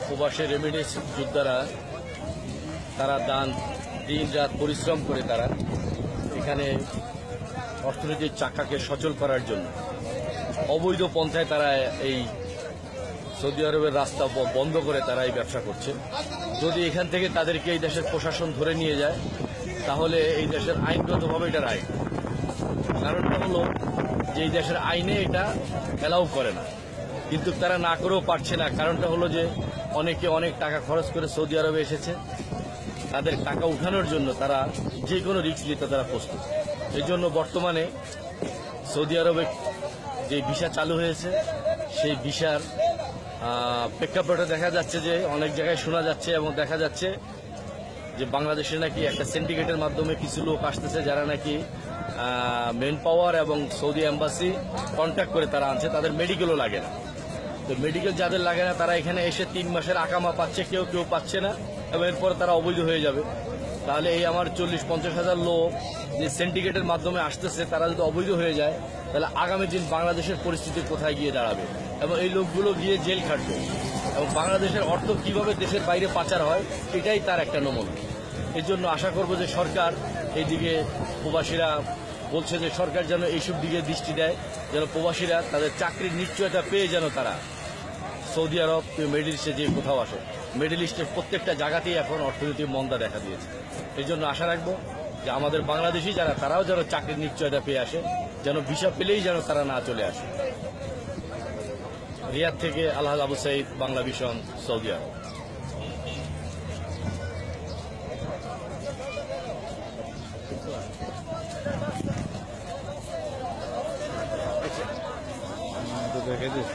প্রবাসী রেমিডেন্স যোদ্ধারা তারা দিন রাত পরিশ্রম করে তারা এখানে অর্থনৈতিক চাকাকে সচল করার জন্য অবৈধ পন্থায় তারা এই সৌদি আরবের রাস্তা বন্ধ করে তারা এই ব্যবসা করছে। যদি এখান থেকে তাদেরকে এই দেশের প্রশাসন ধরে নিয়ে যায় তাহলে এই দেশের আইনগতভাবে এটা রাইট। কারণটা হলো যে এই দেশের আইনে এটা অ্যালাউ করে না, কিন্তু তারা না করেও পারছে না। কারণটা হলো যে অনেকে অনেক টাকা খরচ করে সৌদি আরবে এসেছে, তাদের টাকা উঠানোর জন্য তারা যে কোনো রিস্ক নিতে তারা প্রস্তুত। এই জন্য বর্তমানে সৌদি আরবে যে ভিসা চালু হয়েছে সেই ভিসার প্রেক্ষাপটে দেখা যাচ্ছে যে অনেক জায়গায় শোনা যাচ্ছে এবং দেখা যাচ্ছে যে বাংলাদেশে নাকি একটা সিন্ডিকেটের মাধ্যমে কিছু লোক আসতেছে যারা নাকি মেন পাওয়ার এবং সৌদি এম্বাসি কন্ট্যাক্ট করে তারা আনছে, তাদের মেডিকেলও লাগে না। তো মেডিকেল যাদের লাগে না তারা এখানে এসে 3 মাসের আকামা পাচ্ছে, কেউ কেউ পাচ্ছে না, এবং এরপর তারা অবৈধ হয়ে যাবে। তাহলে এই আমার 40-50 হাজার লোক যে সিন্ডিকেটের মাধ্যমে আসতেছে তারা যদি অবৈধ হয়ে যায় তাহলে আগামী দিন বাংলাদেশের পরিস্থিতি কোথায় গিয়ে দাঁড়াবে, এবং এই লোকগুলো গিয়ে জেল খাটবে, এবং বাংলাদেশের অর্থ কিভাবে দেশের বাইরে পাচার হয় এটাই তার একটা নমুনা। এই জন্য আশা করব যে সরকার এইদিকে, প্রবাসীরা বলছে যে সরকার যেন এইসব দিকে দৃষ্টি দেয়, যেন প্রবাসীরা তাদের চাকরির নিশ্চয়তা পেয়ে যেন তারা সৌদি আরব মিডল ইস্টে যে কোথাও আসে। মিডল ইস্টের প্রত্যেকটা জায়গাতেই এখন অর্থনৈতিক মন্দা দেখা দিয়েছে। এই জন্য আশা রাখবো যে আমাদের বাংলাদেশি যারা তারাও যেন চাকরির নিশ্চয়তা পেয়ে আসে, যেন ভিসা পেলেই যেন তারা না চলে আসে। রিয়াদ থেকে আলহাজ আবু সাইদ, বাংলা ভিশন, সৌদি আরব। দেখে দিস।